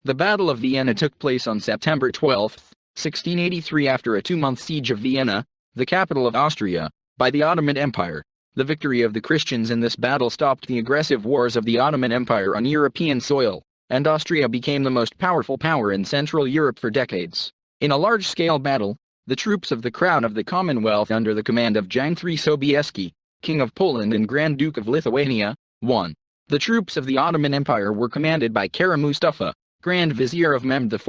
The Battle of Vienna took place on September 12, 1683 after a two-month siege of Vienna, the capital of Austria, by the Ottoman Empire. The victory of the Christians in this battle stopped the aggressive wars of the Ottoman Empire on European soil, and Austria became the most powerful power in Central Europe for decades. In a large-scale battle, the troops of the Crown of the Commonwealth under the command of Jan III Sobieski, King of Poland and Grand Duke of Lithuania, won. The troops of the Ottoman Empire were commanded by Kara Mustafa, Grand Vizier of Mehmed IV.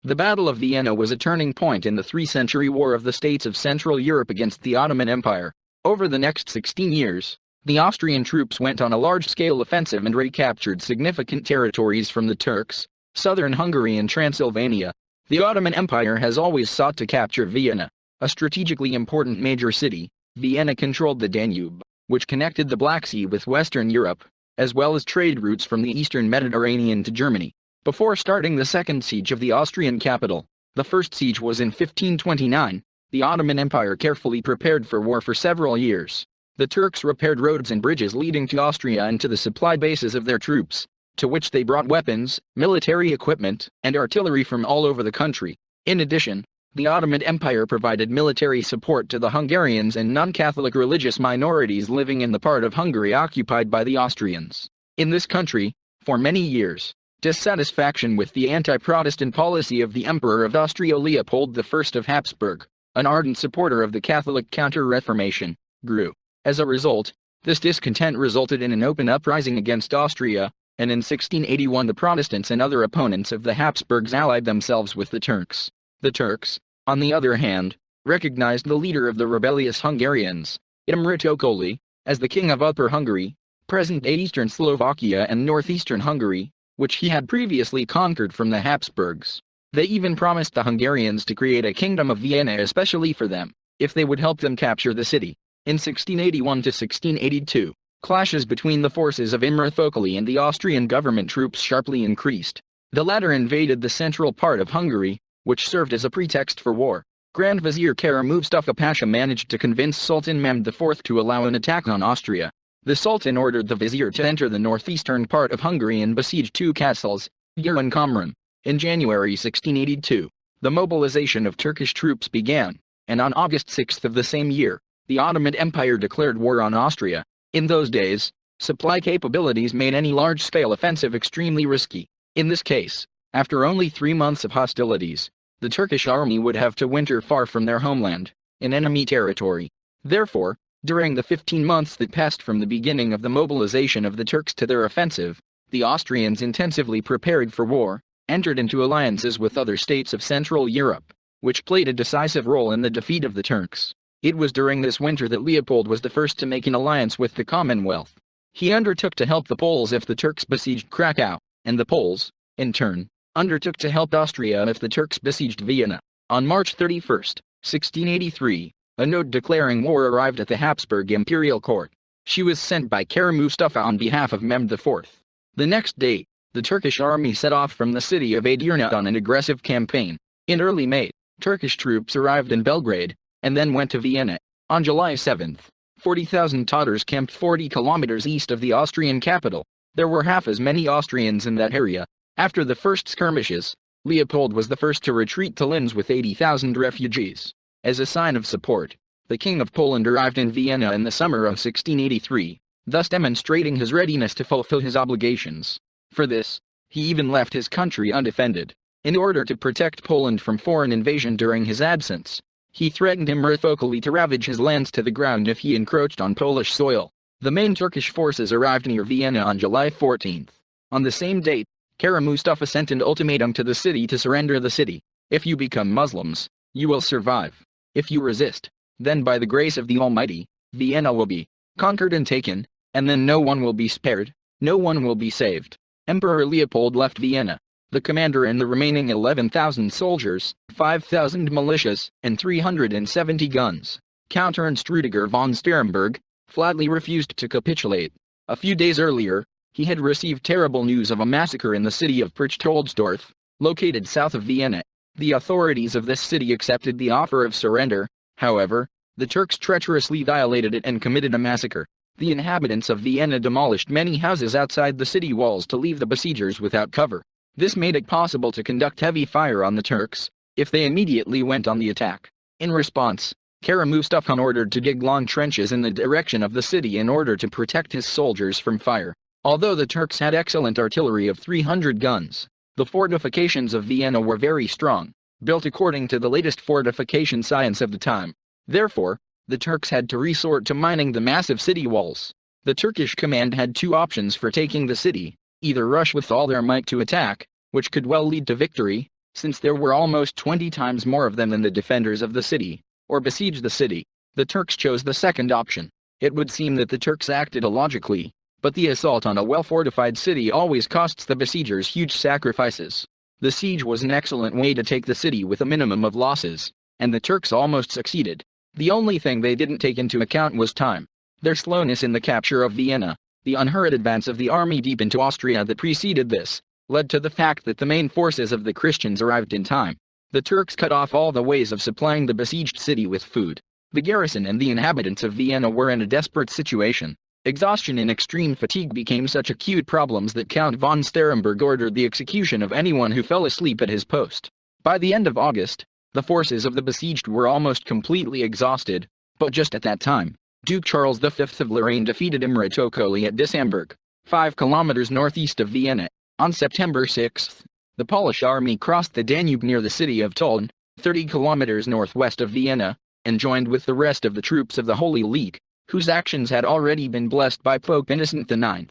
The Battle of Vienna was a turning point in the three-century war of the states of Central Europe against the Ottoman Empire. Over the next 16 years, the Austrian troops went on a large-scale offensive and recaptured significant territories from the Turks, southern Hungary and Transylvania. The Ottoman Empire has always sought to capture Vienna, a strategically important major city. Vienna controlled the Danube, which connected the Black Sea with Western Europe, as well as trade routes from the eastern Mediterranean to Germany. Before starting the second siege of the Austrian capital, the first siege was in 1529, the Ottoman Empire carefully prepared for war for several years. The Turks repaired roads and bridges leading to Austria and to the supply bases of their troops, to which they brought weapons, military equipment, and artillery from all over the country. In addition, the Ottoman Empire provided military support to the Hungarians and non-Catholic religious minorities living in the part of Hungary occupied by the Austrians. In this country, for many years, dissatisfaction with the anti-Protestant policy of the Emperor of Austria Leopold I of Habsburg, an ardent supporter of the Catholic Counter-Reformation, grew. As a result, this discontent resulted in an open uprising against Austria, and in 1681 the Protestants and other opponents of the Habsburgs allied themselves with the Turks. The Turks, on the other hand, recognized the leader of the rebellious Hungarians, Imre Tokoli, as the king of Upper Hungary, present-day eastern Slovakia and northeastern Hungary, which he had previously conquered from the Habsburgs. They even promised the Hungarians to create a kingdom of Vienna especially for them, if they would help them capture the city. In 1681 to 1682, clashes between the forces of Imre Tokoli and the Austrian government troops sharply increased. The latter invaded the central part of Hungary, which served as a pretext for war. Grand Vizier Kara Mustafa Pasha managed to convince Sultan Mehmed IV to allow an attack on Austria. The Sultan ordered the vizier to enter the northeastern part of Hungary and besiege two castles, Győr and Komron. In January 1682, the mobilization of Turkish troops began, and on August 6 of the same year, the Ottoman Empire declared war on Austria. In those days, supply capabilities made any large-scale offensive extremely risky. In this case, after only 3 months of hostilities, the Turkish army would have to winter far from their homeland, in enemy territory. Therefore, during the 15 months that passed from the beginning of the mobilization of the Turks to their offensive, the Austrians intensively prepared for war, entered into alliances with other states of Central Europe, which played a decisive role in the defeat of the Turks. It was during this winter that Leopold was the first to make an alliance with the Commonwealth. He undertook to help the Poles if the Turks besieged Krakow, and the Poles, in turn, undertook to help Austria if the Turks besieged Vienna. On March 31, 1683, a note declaring war arrived at the Habsburg imperial court. She was sent by Kara Mustafa on behalf of Mehmed IV. The next day, the Turkish army set off from the city of Edirne on an aggressive campaign. In early May, Turkish troops arrived in Belgrade, and then went to Vienna. On July 7, 40,000 Tatars camped 40 kilometers east of the Austrian capital. There were half as many Austrians in that area. After the first skirmishes, Leopold was the first to retreat to Linz with 80,000 refugees. As a sign of support, the King of Poland arrived in Vienna in the summer of 1683, thus demonstrating his readiness to fulfill his obligations. For this, he even left his country undefended. In order to protect Poland from foreign invasion during his absence, he threatened Imre Tokoli to ravage his lands to the ground if he encroached on Polish soil. The main Turkish forces arrived near Vienna on July 14. On the same date, Kara Mustafa sent an ultimatum to the city to surrender the city. If you become Muslims, you will survive. If you resist, then by the grace of the Almighty, Vienna will be conquered and taken, and then no one will be spared, no one will be saved. Emperor Leopold left Vienna. The commander and the remaining 11,000 soldiers, 5,000 militias, and 370 guns, Count Ernst Rüdiger von Sterenberg, flatly refused to capitulate. A few days earlier, he had received terrible news of a massacre in the city of Perchtoldsdorf, located south of Vienna. The authorities of this city accepted the offer of surrender. However, the Turks treacherously violated it and committed a massacre. The inhabitants of Vienna demolished many houses outside the city walls to leave the besiegers without cover. This made it possible to conduct heavy fire on the Turks, if they immediately went on the attack. In response, Kara Mustafa Khan ordered to dig long trenches in the direction of the city in order to protect his soldiers from fire. Although the Turks had excellent artillery of 300 guns, the fortifications of Vienna were very strong, built according to the latest fortification science of the time. Therefore, the Turks had to resort to mining the massive city walls. The Turkish command had two options for taking the city: either rush with all their might to attack, which could well lead to victory, since there were almost 20 times more of them than the defenders of the city, or besiege the city. The Turks chose the second option. It would seem that the Turks acted illogically, but the assault on a well-fortified city always costs the besiegers huge sacrifices. The siege was an excellent way to take the city with a minimum of losses, and the Turks almost succeeded. The only thing they didn't take into account was time. Their slowness in the capture of Vienna, the unhurried advance of the army deep into Austria that preceded this, led to the fact that the main forces of the Christians arrived in time. The Turks cut off all the ways of supplying the besieged city with food. The garrison and the inhabitants of Vienna were in a desperate situation. Exhaustion and extreme fatigue became such acute problems that Count von Sterenberg ordered the execution of anyone who fell asleep at his post. By the end of August, the forces of the besieged were almost completely exhausted, but just at that time, Duke Charles V of Lorraine defeated Imre Tokoli at Dissamburg, 5 kilometers northeast of Vienna. On September 6, the Polish army crossed the Danube near the city of Tulln, 30 kilometers northwest of Vienna, and joined with the rest of the troops of the Holy League, whose actions had already been blessed by Pope Innocent IX.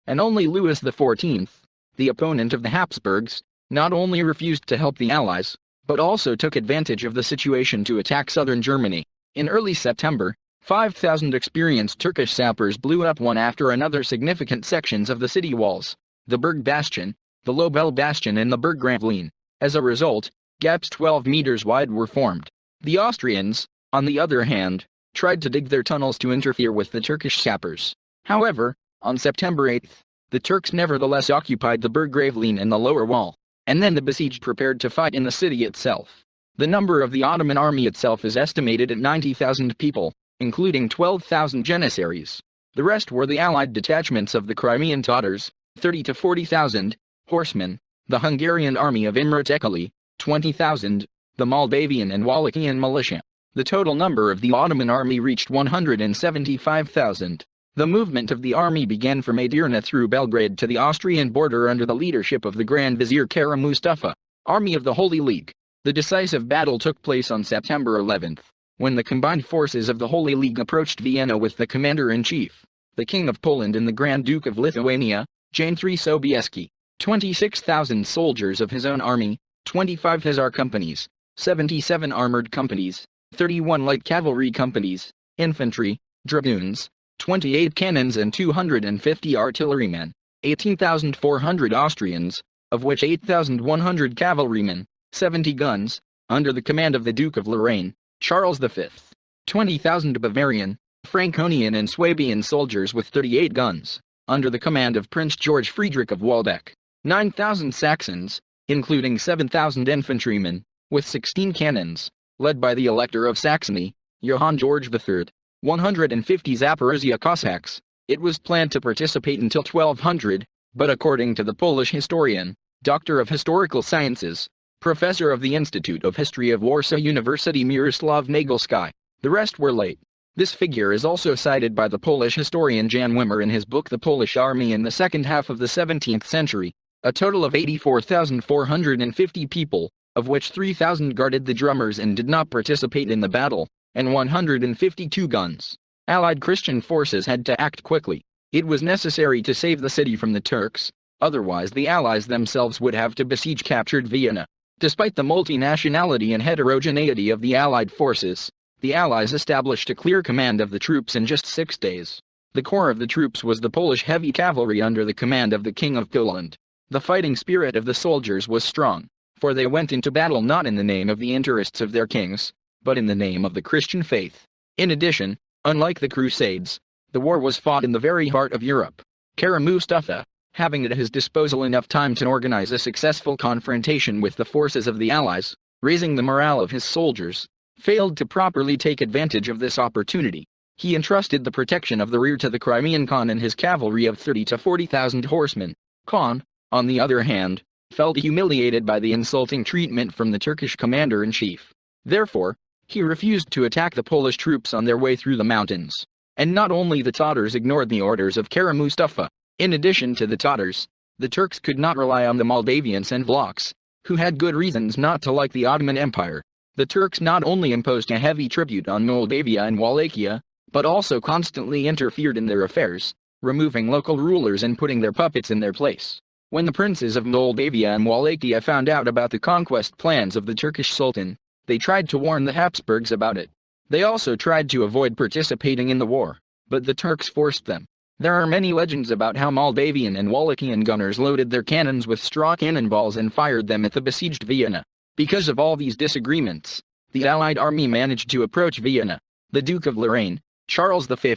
And only Louis XIV, the opponent of the Habsburgs, not only refused to help the Allies, but also took advantage of the situation to attack southern Germany. In early September, 5,000 experienced Turkish sappers blew up one after another significant sections of the city walls: the Berg Bastion, the Lobel Bastion and the Berg Gravelin. As a result, gaps 12 meters wide were formed. The Austrians, on the other hand, tried to dig their tunnels to interfere with the Turkish sappers. However, on September 8, the Turks nevertheless occupied the Berg Gravelin and the lower wall, and then the besieged prepared to fight in the city itself. The number of the Ottoman army itself is estimated at 90,000 people, including 12,000 Janissaries. The rest were the Allied detachments of the Crimean Tatars, 30 to 40,000, horsemen, the Hungarian army of Imre Tekeli, 20,000, the Moldavian and Wallachian militia. The total number of the Ottoman army reached 175,000. The movement of the army began from Edirne through Belgrade to the Austrian border under the leadership of the Grand Vizier Kara Mustafa, army of the Holy League. The decisive battle took place on September 11, when the combined forces of the Holy League approached Vienna with the commander-in-chief, the King of Poland and the Grand Duke of Lithuania, Jan III Sobieski, 26,000 soldiers of his own army, 25 hussar companies, 77 armored companies, 31 light cavalry companies, infantry, dragoons, 28 cannons and 250 artillerymen, 18,400 Austrians, of which 8,100 cavalrymen, 70 guns, under the command of the Duke of Lorraine, Charles V, 20,000 Bavarian, Franconian and Swabian soldiers with 38 guns, under the command of Prince George Friedrich of Waldeck, 9,000 Saxons, including 7,000 infantrymen, with 16 cannons, led by the Elector of Saxony, Johann George III, 150 Zaporizhia Cossacks. It was planned to participate until 1200, but according to the Polish historian, Doctor of Historical Sciences, Professor of the Institute of History of Warsaw University Miroslav Nagelski, the rest were late. This figure is also cited by the Polish historian Jan Wimmer in his book The Polish Army in the Second Half of the 17th Century. A total of 84,450 people, of which 3,000 guarded the drummers and did not participate in the battle, and 152 guns. Allied Christian forces had to act quickly. It was necessary to save the city from the Turks, otherwise the Allies themselves would have to besiege captured Vienna. Despite the multinationality and heterogeneity of the Allied forces, the Allies established a clear command of the troops in just 6 days. The core of the troops was the Polish heavy cavalry under the command of the King of Poland. The fighting spirit of the soldiers was strong, for they went into battle not in the name of the interests of their kings, but in the name of the Christian faith. In addition, unlike the Crusades, the war was fought in the very heart of Europe. Kara Mustafa, having at his disposal enough time to organize a successful confrontation with the forces of the Allies, raising the morale of his soldiers, failed to properly take advantage of this opportunity. He entrusted the protection of the rear to the Crimean Khan and his cavalry of 30 to 40,000 horsemen. Khan, on the other hand, felt humiliated by the insulting treatment from the Turkish commander-in-chief. Therefore, he refused to attack the Polish troops on their way through the mountains. And not only the Tatars ignored the orders of Kara Mustafa. In addition to the Tatars, the Turks could not rely on the Moldavians and Vlachs, who had good reasons not to like the Ottoman Empire. The Turks not only imposed a heavy tribute on Moldavia and Wallachia, but also constantly interfered in their affairs, removing local rulers and putting their puppets in their place. When the princes of Moldavia and Wallachia found out about the conquest plans of the Turkish Sultan, they tried to warn the Habsburgs about it. They also tried to avoid participating in the war, but the Turks forced them. There are many legends about how Moldavian and Wallachian gunners loaded their cannons with straw cannonballs and fired them at the besieged Vienna. Because of all these disagreements, the Allied army managed to approach Vienna. The Duke of Lorraine, Charles V,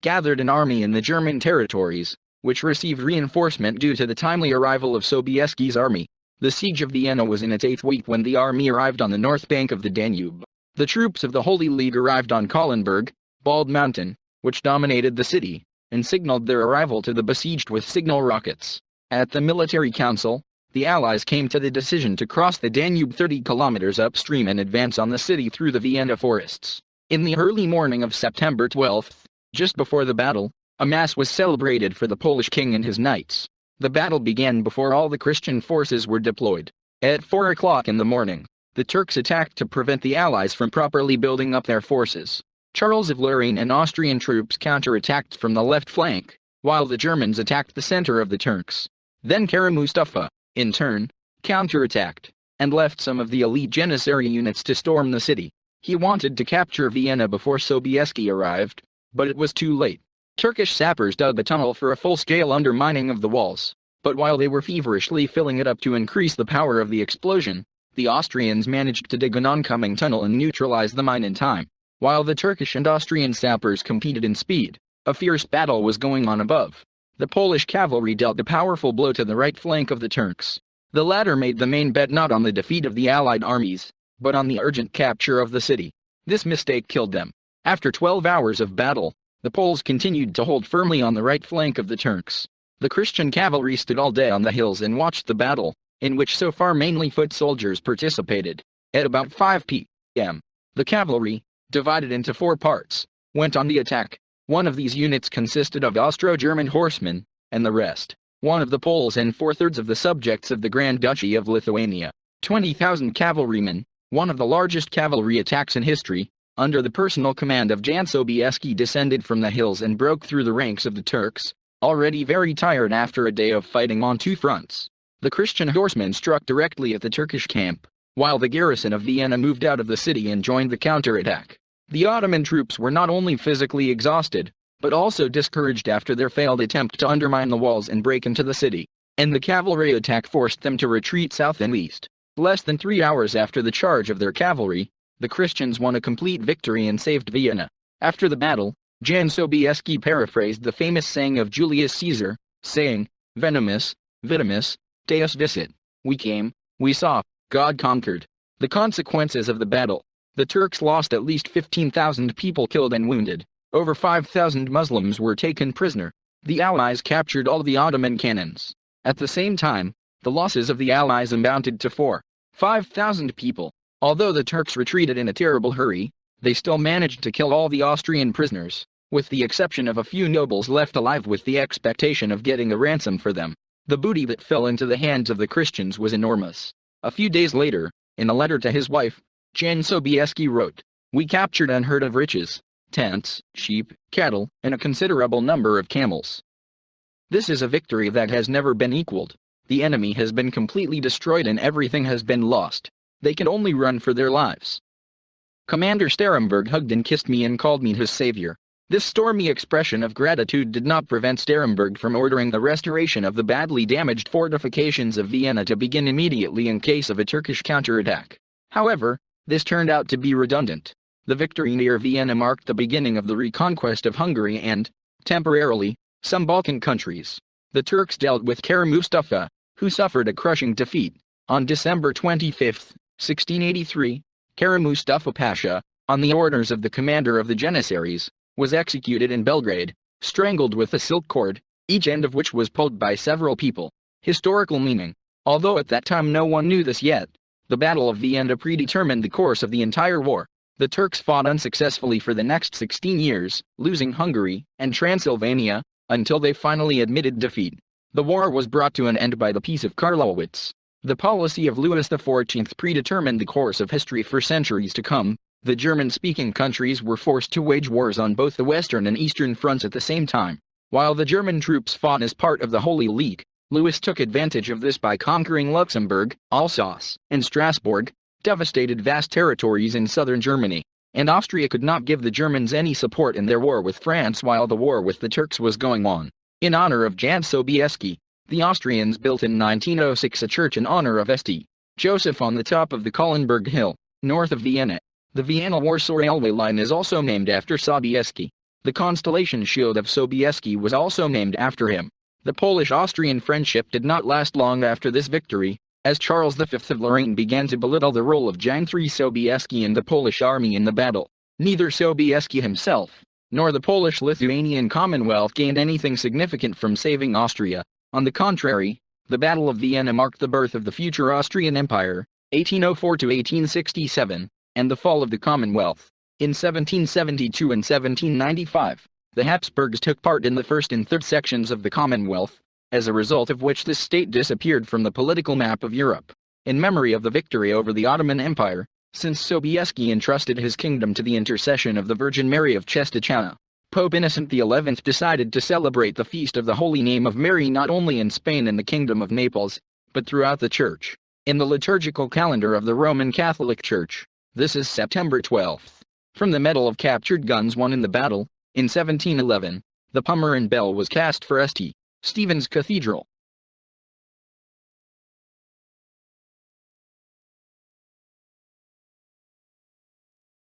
gathered an army in the German territories, which received reinforcement due to the timely arrival of Sobieski's army. The siege of Vienna was in its 8th week when the army arrived on the north bank of the Danube. The troops of the Holy League arrived on Kahlenberg, Bald Mountain, which dominated the city, and signaled their arrival to the besieged with signal rockets. At the military council, the Allies came to the decision to cross the Danube 30 kilometers upstream and advance on the city through the Vienna forests. In the early morning of September 12, just before the battle, a mass was celebrated for the Polish king and his knights. The battle began before all the Christian forces were deployed. At 4 o'clock in the morning, the Turks attacked to prevent the Allies from properly building up their forces. Charles of Lorraine and Austrian troops counterattacked from the left flank, while the Germans attacked the center of the Turks. Then Kara Mustafa, in turn, counterattacked, and left some of the elite Janissary units to storm the city. He wanted to capture Vienna before Sobieski arrived, but it was too late. Turkish sappers dug a tunnel for a full-scale undermining of the walls, but while they were feverishly filling it up to increase the power of the explosion, the Austrians managed to dig an oncoming tunnel and neutralize the mine in time. While the Turkish and Austrian sappers competed in speed, a fierce battle was going on above. The Polish cavalry dealt a powerful blow to the right flank of the Turks. The latter made the main bet not on the defeat of the Allied armies, but on the urgent capture of the city. This mistake killed them. After 12 hours of battle, the Poles continued to hold firmly on the right flank of the Turks. The Christian cavalry stood all day on the hills and watched the battle, in which so far mainly foot soldiers participated. At about 5 p.m., the cavalry, divided into 4 parts, went on the attack. One of these units consisted of Austro-German horsemen, and the rest, one of the Poles and 4/3 of the subjects of the Grand Duchy of Lithuania. 20,000 cavalrymen, one of the largest cavalry attacks in history, under the personal command of Jan Sobieski, descended from the hills and broke through the ranks of the Turks, already very tired after a day of fighting on 2 fronts. The Christian horsemen struck directly at the Turkish camp, while the garrison of Vienna moved out of the city and joined the counterattack. The Ottoman troops were not only physically exhausted, but also discouraged after their failed attempt to undermine the walls and break into the city, and the cavalry attack forced them to retreat south and east. Less than 3 hours after the charge of their cavalry, the Christians won a complete victory and saved Vienna. After the battle, Jan Sobieski paraphrased the famous saying of Julius Caesar, saying, "Venemus, vitimus, Deus visit." We came, we saw, God conquered. The consequences of the battle. The Turks lost at least 15,000 people killed and wounded. Over 5,000 Muslims were taken prisoner. The Allies captured all the Ottoman cannons. At the same time, the losses of the Allies amounted to 4,000–5,000 people. Although the Turks retreated in a terrible hurry, they still managed to kill all the Austrian prisoners, with the exception of a few nobles left alive with the expectation of getting a ransom for them. The booty that fell into the hands of the Christians was enormous. A few days later, in a letter to his wife, Jan Sobieski wrote, "We captured unheard of riches, tents, sheep, cattle, and a considerable number of camels. This is a victory that has never been equaled. The enemy has been completely destroyed and everything has been lost. They can only run for their lives." Commander Starhemberg hugged and kissed me and called me his savior. This stormy expression of gratitude did not prevent Starhemberg from ordering the restoration of the badly damaged fortifications of Vienna to begin immediately in case of a Turkish counterattack. However, this turned out to be redundant. The victory near Vienna marked the beginning of the reconquest of Hungary and, temporarily, some Balkan countries. The Turks dealt with Kara Mustafa, who suffered a crushing defeat. On December 25, 1683, Kara Mustafa Pasha, on the orders of the commander of the Janissaries, was executed in Belgrade, strangled with a silk cord, each end of which was pulled by several people. Historical meaning. Although at that time no one knew this yet, the Battle of Vienna predetermined the course of the entire war. The Turks fought unsuccessfully for the next 16 years, losing Hungary and Transylvania, until they finally admitted defeat. The war was brought to an end by the Peace of Karlowitz. The policy of Louis XIV predetermined the course of history for centuries to come. The German-speaking countries were forced to wage wars on both the western and eastern fronts at the same time. While the German troops fought as part of the Holy League, Louis took advantage of this by conquering Luxembourg, Alsace, and Strasbourg, devastated vast territories in southern Germany, and Austria could not give the Germans any support in their war with France while the war with the Turks was going on. In honor of Jan Sobieski, the Austrians built in 1906 a church in honor of St. Joseph on the top of the Kahlenberg Hill, north of Vienna. The Vienna-Warsaw railway line is also named after Sobieski. The constellation shield of Sobieski was also named after him. The Polish-Austrian friendship did not last long after this victory, as Charles V of Lorraine began to belittle the role of Jan III Sobieski and the Polish army in the battle. Neither Sobieski himself, nor the Polish-Lithuanian Commonwealth gained anything significant from saving Austria. On the contrary, the Battle of Vienna marked the birth of the future Austrian Empire, 1804 to 1867, and the fall of the Commonwealth. In 1772 and 1795, the Habsburgs took part in the first and third sections of the Commonwealth, as a result of which this state disappeared from the political map of Europe. In memory of the victory over the Ottoman Empire, since Sobieski entrusted his kingdom to the intercession of the Virgin Mary of Czestochowa, Pope Innocent XI decided to celebrate the Feast of the Holy Name of Mary not only in Spain and the Kingdom of Naples, but throughout the Church. In the liturgical calendar of the Roman Catholic Church, this is September 12th. From the medal of captured guns won in the battle, in 1711, the Pommern Bell was cast for St. Stephen's Cathedral.